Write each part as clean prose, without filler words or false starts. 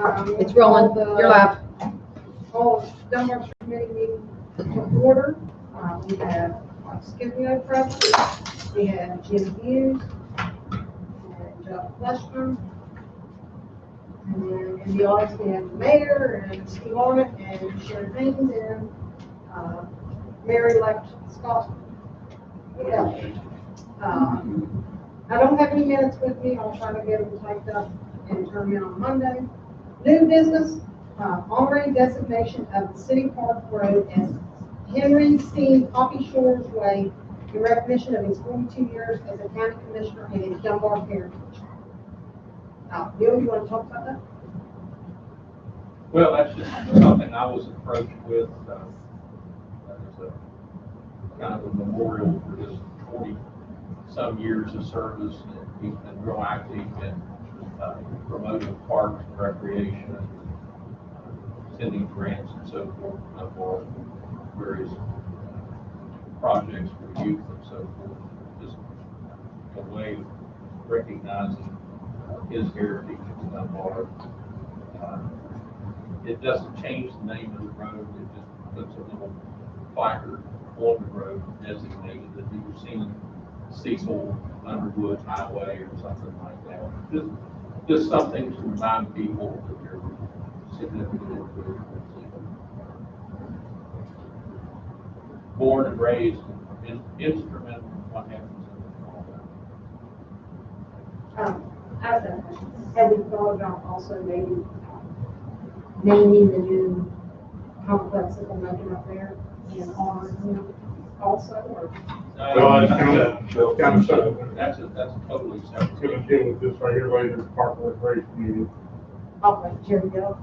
It's rolling. You're live. All of Dunbar Street Committee meeting to order. We have Scipio present, we have Jim Hughes, and Jeff Fleshman. And then in the audience, we have the mayor, and Steve Arnott, and Sharon Haynes, and Mary-elect Scott. Yeah. I don't have any minutes with me. I'll try to get them typed up and turn in on Monday. New business, honorary designation of the City Park Road as Henry C. Poppy Shores Way in recognition of his 42 years as a county commissioner and his Dunbar heritage. Bill, you want to talk about that? Well, that's just something I was approached with as a kind of a memorial for his 40-some years of service. And he's been real active in promoting parks and recreation, sending grants and so forth for various projects for youth and so forth. Just a way of recognizing his heritage in Dunbar. It doesn't change the name of the road, it just puts a little placard on the road designated that you've seen Cecil Underwood Highway or something like that. Just something to remind people that they're significant individuals. Born and raised, instrumental in what happens in the Have we thought about also maybe naming the new complex that they're making up there in honor of him also, or? Well, it's kind of something. That's a totally separate. It's gonna deal with this right here later, Park Recreation Committee. I'll let Jerry go.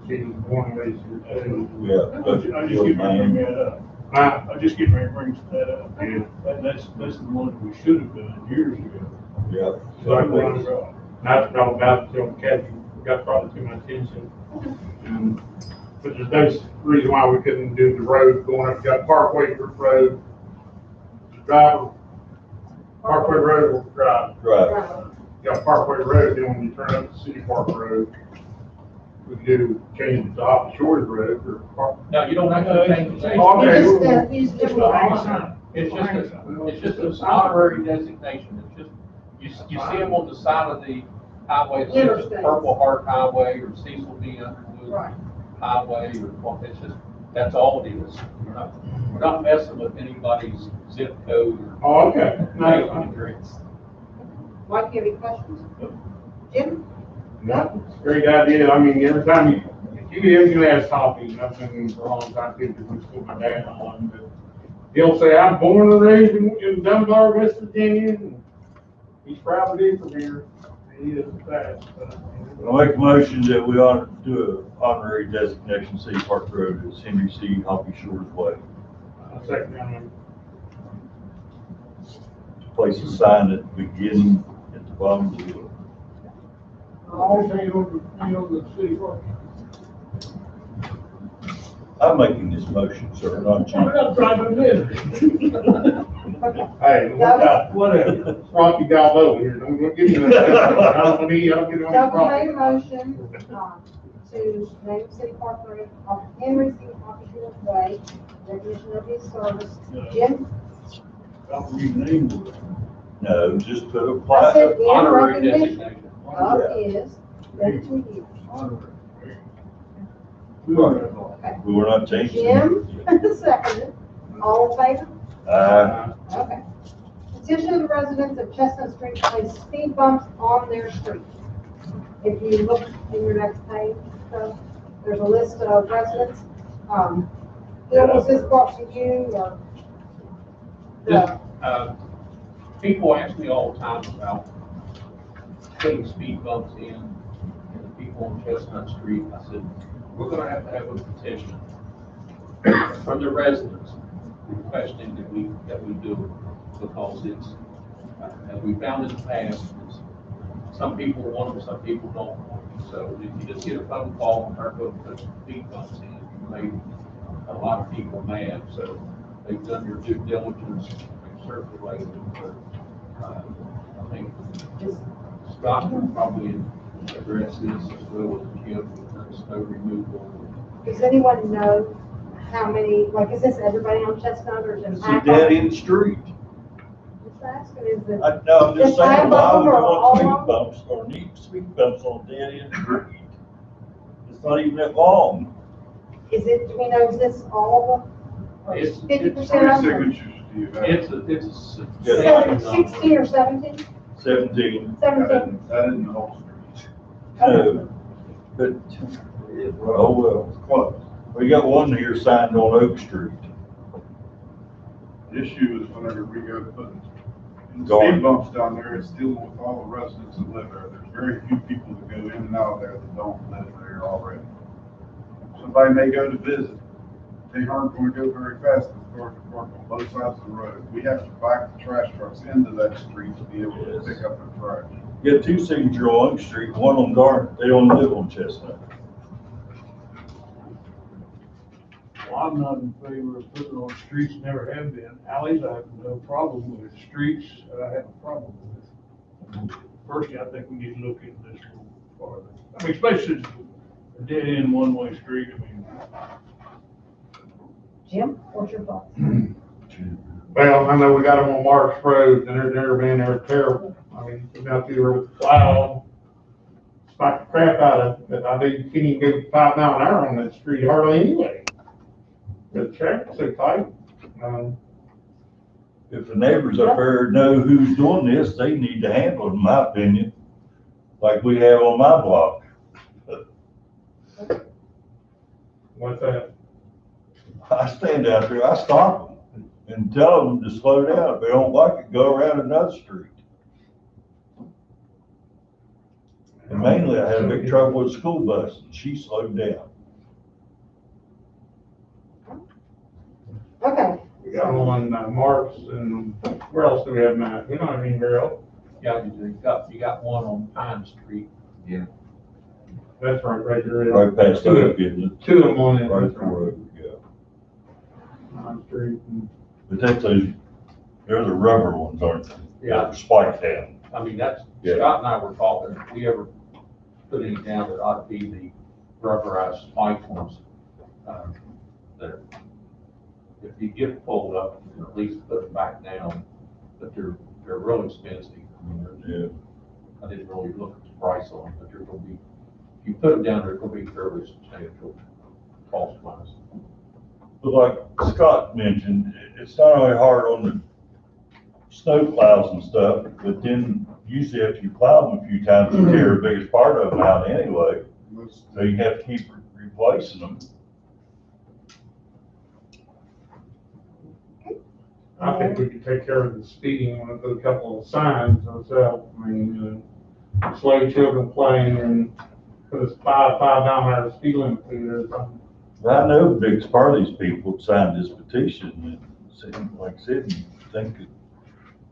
She's born and raised here too. Yeah. I just get ready to bring that up. Uh, I just get ready to bring that up. Yeah. That's the one that we should have done years ago. Yeah. So I run around. Not to talk about it till Kathy got brought to my attention. But there's no reason why we couldn't do the road going up, got Parkway Road, drive, Parkway Road or drive. Right. Got Parkway Road, then when you turn up to City Park Road, we could do change it to Off Shores Road or Park. No, you don't have to change the name. Okay. He's just, It's just an honorary designation. It's just, you see them on the side of the highway, it says Interstate. Purple Heart Highway or Cecil B. Underwood Right. Highway or what, it's just, that's all it is. We're not messing with anybody's zip code or Oh, okay. name No, address. Mike, you have any questions? Jim? no, it's a great idea. I mean, every time you ask coffee, I've been for a long time, people went to school with my dad on, but he'll say, I'm born and raised in Dunbar, West Virginia, and he's proud to be from here. He is fast. I'll make a motion that we ought to do an honorary designation, City Park Road as Henry C. Hoppy Shores Way. Second time. Place a sign at the beginning, at the bottom of the hill. on the city park. I'm making this motion, sir, not I'm you. not driving this. Hey, whatever. Rocky got over here. Don't give me that. I don't need, I don't get on the Doug made a property. motion, to name City Park Road of Henry C. Poppy Shores Way, recognition of his service. Jim? I'll rename it. No, just put a I plaque. said in Honorary recognition designation. of his 42 years. Honorary. Okay. We were not changing. Jim, seconded. All in favor? Okay. Petition of the residents of Chestnut Street to place speed bumps on their street. If you look in your next page, so there's a list of residents. Bill, was this brought to you or? Just, people ask me all the time about putting speed bumps in the people on Chestnut Street. I said, we're gonna have to have a petition from the residents requesting that we do it, because it's, as we found in the past, some people want them, some people don't want them. So if you just get a phone call and start going to put speed bumps in, you made a lot of people mad. So they've done their due diligence, they've circulated them, but I think Scott would probably address this as well as Jim, snow removal. Does anyone know how many, like, is this everybody on Chestnut or is it It's a half? dead end street. Just asking, is it? No, I'm just Is half saying, of why them would or you all want of speed them? bumps or need speed bumps on a dead end street? It's not even that long. Is it, do we know, is this all of them? Or It's- 50% of them? It's a Seven- substantial number. 16 or 17? 17. 17. That isn't the whole street. No, but, oh, well, what? We got one here signed on Oak Street. The issue is whenever we go to put Gone. speed bumps down there, it's dealing with all the residents that live there. There's very few people that go in and out of there that don't live there already. Somebody may go to visit, they aren't gonna go very fast, because cars are parked on both sides of the road. We have to back the trash trucks into that street to be able to Yes. pick up their trash. You got two signatures on Oak Street, one on Garden, they don't live on Chestnut. Well, I'm not in favor of putting on streets, never have been. Alleys, I have no problem with. Streets, I have a problem with. Personally, I think we need to look into this a little farther. I mean, especially a dead end one-way street, I mean. Jim, what's your thoughts? Well, I know we got them on Marks Road, and they're terrible. I mean, come out there with the plow, smack the crap out of it. I think you can't even go 5 miles an hour on that street hardly anyway. The traffic's so tight. If the neighbors up there know who's doing this, they need to handle it, in my opinion, like we have on my block. What's that? I stand out there, I stop them and tell them to slow down. If they don't like it, go around another street. And mainly, I had a big trouble with the school bus, and she slowed down. Okay. We got them on Marks, and where else do we have them at? We don't have any where else. Yeah, you got one on Pine Street. That's right there. Right past the hook, isn't it? 2 of them on it. Right the road, yeah. On Street. But that's those, they're the rubber ones, aren't they? Yeah. They're spiked down. I mean, that's, Yeah. Scott and I were talking, if we ever put any down, it ought to be the rubberized spike ones. That if you get pulled up, you can at least put them back down, but they're real expensive. I mean, Yeah. I didn't really look at the price on them, but they're gonna be, if you put them down, they're gonna be fairly substantial cost wise. But like Scott mentioned, it's not only hard on the snow plows and stuff, but then usually after you plow them a few times, you tear the biggest part of them out anyway. So you have to keep replacing them. I think we could take care of the speeding with a couple of signs ourselves. I mean, slow children playing and put a 5 mile an hour speed limit through there or something. I know the biggest part of these people signed this petition and said, like I said, you think that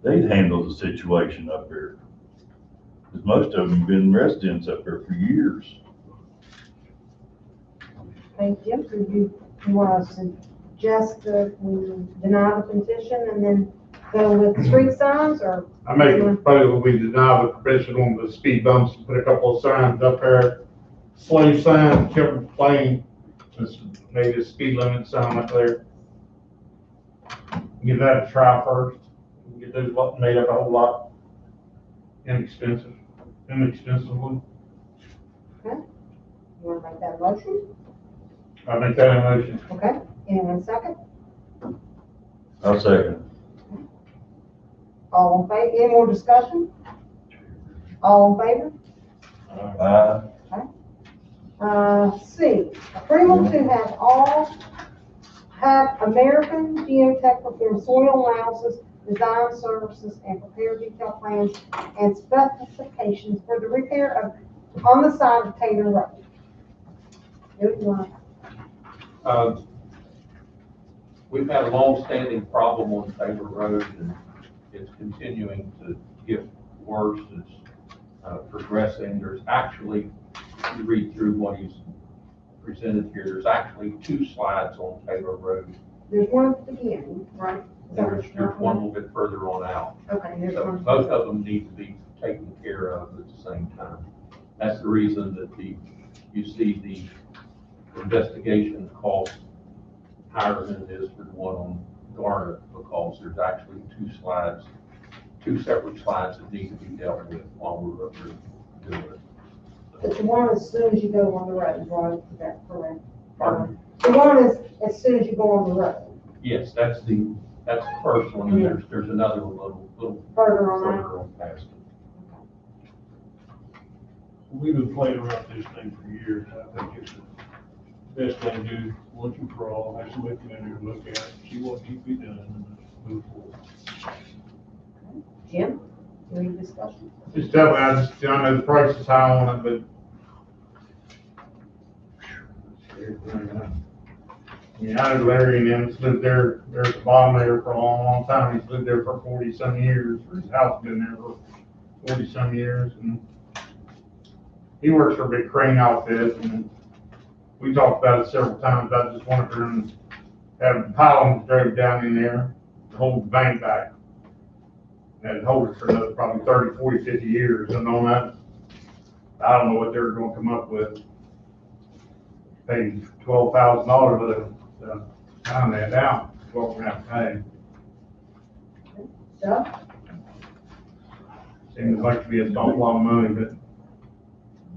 they'd handle the situation up there. Because most of them have been residents up there for years. Thank you. So you want to suggest that we deny the petition and then go with street signs, or? I make a proposal, we deny the permission on the speed bumps, and put a couple of signs up there, slow signs, children playing, just maybe a speed limit sign up there. Give that a try first, get those made up a whole lot inexpensively. You want to make that a motion? I make that a motion. Okay, anyone second? I'll second. All in favor, any more discussion? All in favor? C, approval to have American Geotech perform soil analysis, design services, and prepare detailed plans and specifications for the repair of, on the side of Taylor Road. Do it, you want? We've had a long-standing problem on Taylor Road, and it's continuing to get worse. It's progressing. There's actually, if you read through what he's presented here, there's actually 2 slides on Taylor Road. There's one at the beginning, right? There's one a little bit further on out. Okay, there's So one. both of them need to be taken care of at the same time. That's the reason that you see the investigation cost higher than it is for the one on Garnet, because there's actually two separate slides that need to be dealt with while we're up there doing it. But the one as soon as you go on the road, right, is that correct? Pardon? The one is as soon as you go on the road, Yes, that's the first one, and there's another one little further on further on past it. We've been playing around this thing for years. I think it's the best thing to do, once and for all, have somebody come in here and look at it, see what needs to be done, and move forward. Jim, any discussion? Just tell me, I know the price is high on it, but. Yeah, I know Larry and him lived there, there's a bottom there for a long, long time. He's lived there for 40-some years, or his house been there for 40-some years, and he works for a big crane outfit, and we talked about it several times. I just wanted to have pilings drove down in there to hold the bank back. And hold it for another probably 30, 40, 50 years, and on that, I don't know what they're gonna come up with. Pay $12,000 to pound that down, what we're gonna have to pay. Doug? Seems like to be a lot of money, but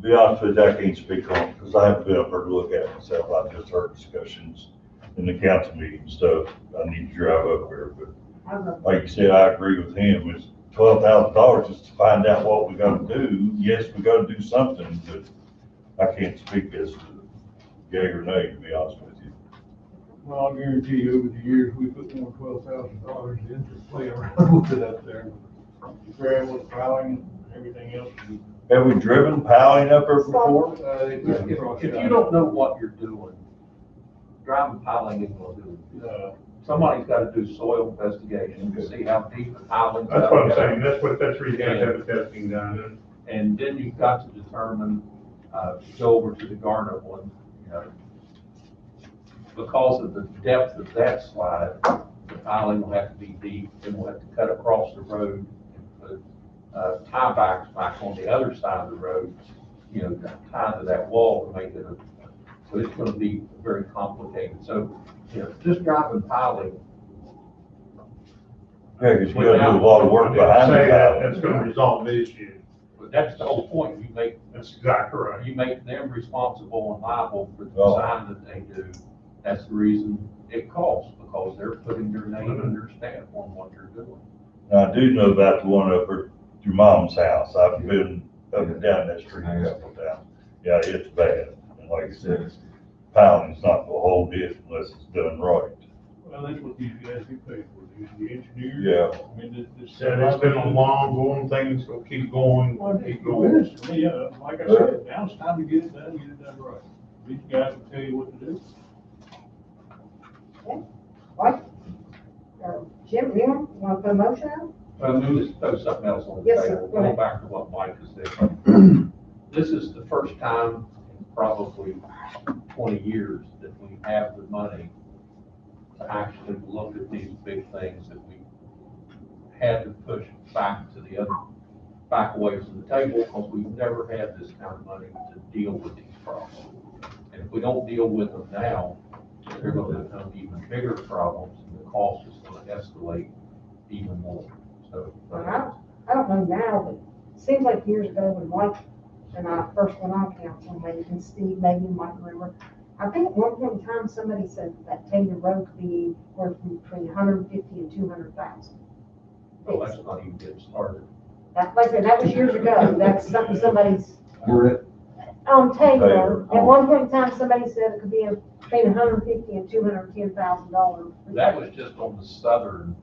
To be honest with you, I can't speak on it, because I haven't been up there to look at it myself. I've just heard discussions in the council meeting stuff. I need to drive up there, but I don't know. like you said, I agree with him. It's $12,000 just to find out what we gotta do. Yes, we gotta do something, but I can't speak as to yea or nay, to be honest with you. Well, I'll guarantee you, over the years, we put more $12,000 into play around with it up there. Gravel, piling, everything else. Have we driven piling up there before? If you don't know what you're doing, driving piling ain't gonna do it. Somebody's gotta do soil investigation to see how deep the piling's. that's what I'm saying, that's where you gotta have the testing done. And then you've got to determine, go over to the Garnet one, you know, because of the depth of that slide, the piling will have to be deep, and we'll have to cut across the road and put, tiebacks back on the other side of the road, you know, tied to that wall to make it so it's gonna be very complicated. So, you know, just driving piling. Yeah, because you gotta do a lot of work I didn't behind say the that, piling. that's gonna resolve the issue. But that's the whole point. That's exactly right. You make them responsible and liable for the Oh. design that they do. That's the reason it costs, because they're putting their name and their stamp on what they're doing. Now, I do know about the one up at your mom's house. I've been up and down that street a couple of times. Yeah, it's bad. And like I said, piling's not the whole deal unless it's done right. Well, that's what these guys get paid for, the engineers. Yeah. I mean, this. Said it's been a long going thing, it's gonna keep going, keep going. Yeah, like I said, now it's time to get it done right. These guys will tell you what to do. Mike? Or Jim, you want to put a motion out? But I'm going to throw something else on the Yes, sir. table, Go ahead. going back to what Mike has said. This is the first time in probably 20 years that we have the money to actually look at these big things that we had to push back to the other, back away from the table, because we've never had this kind of money to deal with these problems. And if we don't deal with them now, they're going to become even bigger problems, and the cost is going to escalate even more. So, I don't know now, but it seems like years ago when Mike and I first went on council, maybe, and Steve, maybe you might remember, I think at one point in time, somebody said that Taylor Road could be worth between 150 and 200,000. well, that's not even getting started. That, like I said, that was years ago, that's something somebody's, You're on Taylor, Taylor. at one point in time, somebody said it could be between 150 and 210,000 dollars. That was just on the southern,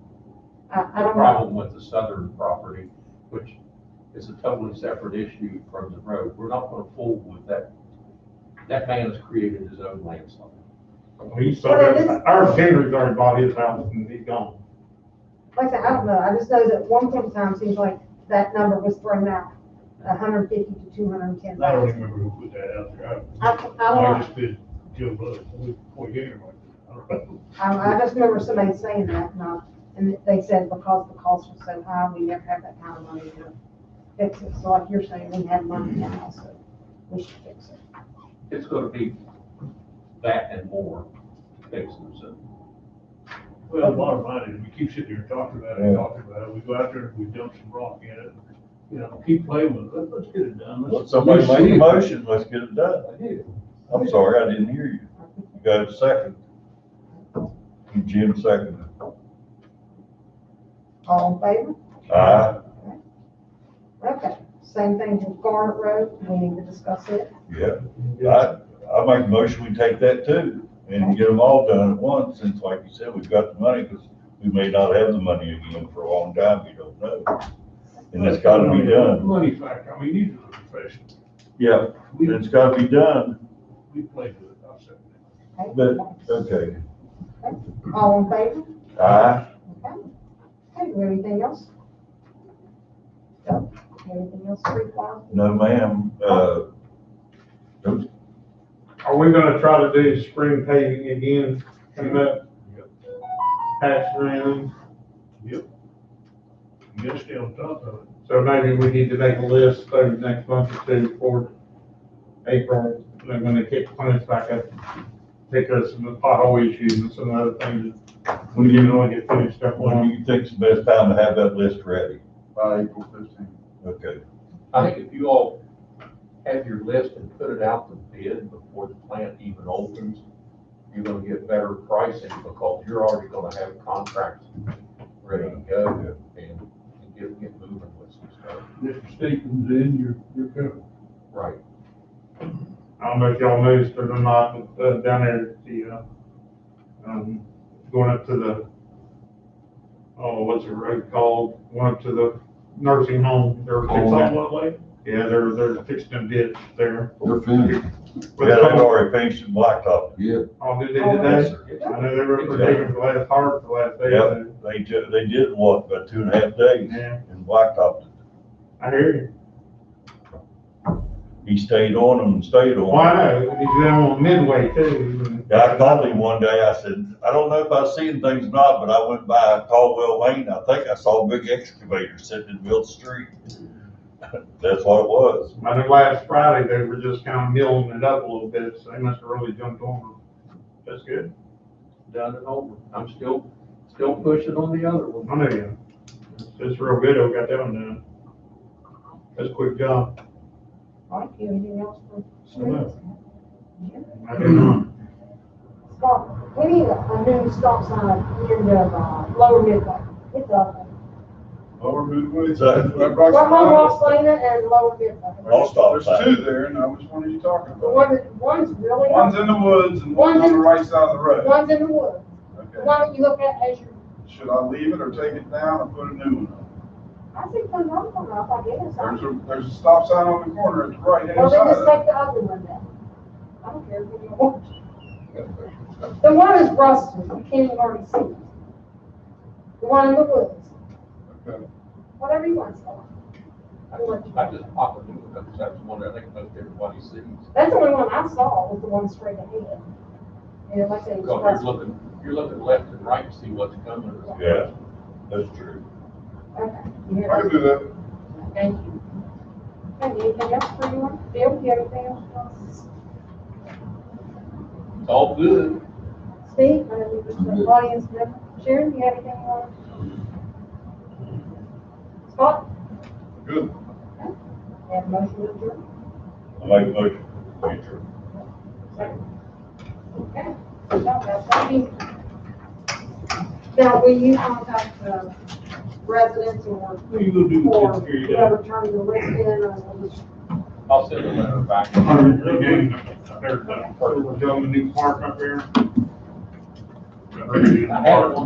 I the don't know. problem with the southern property, which is a totally separate issue from the road. We're not gonna fool with that. That man has created his own landslide. He's so good. Our Henry's already bought his house and he's gone. Like I said, I don't know, I just know that at one point in time, it seems like that number was thrown out, 150 to 210,000. I don't even remember who put that out there. I I want, just did Joe Bud, before you like that. I don't know. I just remember somebody saying that, and they said because the cost was so high, we never had that kind of money to fix it. So like you're saying, we have money now, so. we should fix it. It's gonna be that and more fixing, so. Well, bottom line is, we keep sitting here talking about it, we go out there and we dump some rock in it, you know, keep playing with it, let's get it done. Let somebody make a motion, let's get it done. I did. I'm sorry, I didn't hear you. You got a second? Jim seconded. All in favor? Aye, Okay, same thing with Garnet Road, we need to discuss it. yeah. I make a motion, we take that too, and get them all done at once, since like you said, we've got the money, because we may not have the money again for a long time, we don't know. And it's gotta be done. Money factor, I mean, these are the professionals, Yeah, it's gotta be done, we played with it, I'll say that. but, okay. All in favor? Aye. Okay. Okay, do anything else? No? Anything else, Street Wise? No, ma'am, Are we gonna try to do spring paving again, coming up? Patch around, You gotta stay on top of it. so maybe we need to make a list over the next month or two for April, and when they kick plants back up. Take care of some of the pothole issues and some other things that we didn't really get finished up when do on. you think's the best time to have that list ready? By April 15th. Okay. I think if you all have your list and put it out to bid before the plant even opens, you're gonna get better pricing because you're already gonna have contracts ready to go and get moving with some stuff. If the state comes in, you're covered. Right. I don't know if y'all noticed it or not, but, down there at the, going up to the, oh, what's the road called? Going up to the nursing home, they're fixing, What way? yeah, they're fixing a ditch there. They're finished. Yeah, they've already finished the blacktop. Yeah. Oh, did they Oh, do Yes, that? sir. I know they were taking the last hard for the last day. Yep, they did what, about 2.5 days Yeah, and blacktopped it. I hear you. He stayed on them and stayed on Well, I them. know, he's down on Midway too. Yeah, I called him one day, I said, I don't know if I've seen things or not, but I went by Caldwell Lane, I think I saw a big excavator sitting in the middle of the street. That's what it was. I know last Friday, they were just kind of milling it up a little bit, so they must have really jumped on them. That's good. Done and over. I'm still pushing on the other one. I know you. It's real good, I got that one done. That's a quick job. All right, anything else for No. streets? I do not. Stop, we need a new stop sign at the end of, Lower Midway. It's up. Lower Midway. So- Well, Ross Lane and Lower Midway. All stop There's signs. two there, and which one are you talking The about? one's really One's up, in the woods and One's one's on in- the right side of the road. one's in the woods. The Okay. one that you look at as you, Should I leave it or take it down and put a new one up? I think put another one up, I guess. There's a stop sign on the corner at the right hand Well, then just side. take the other one down. I don't care if you want. The one is rusted, you can't even hardly see it. The one in the woods, Okay. whatever you want to say. I just popped a new one because that's the one I think most everybody sees. That's the only one I saw, was the one straight ahead. And like I said, it was Because rusted. you're looking left and right to see what's coming. Yeah, that's true. Okay. You hear I can do that. Thank you. Okay, anything else for anyone? Bill, do you have anything else for us? It's all good. Steve, I know this is the audience member. Sharon, do you have anything you want? Scott? Good. Have a motion to adjourn? I make a motion. Future. Second. Okay. Thank you. Now, will you contact the residents or What are you gonna do? or Here you go. whoever turned the list in or will just? I'll send a letter back. There's the new park up there. I had it on the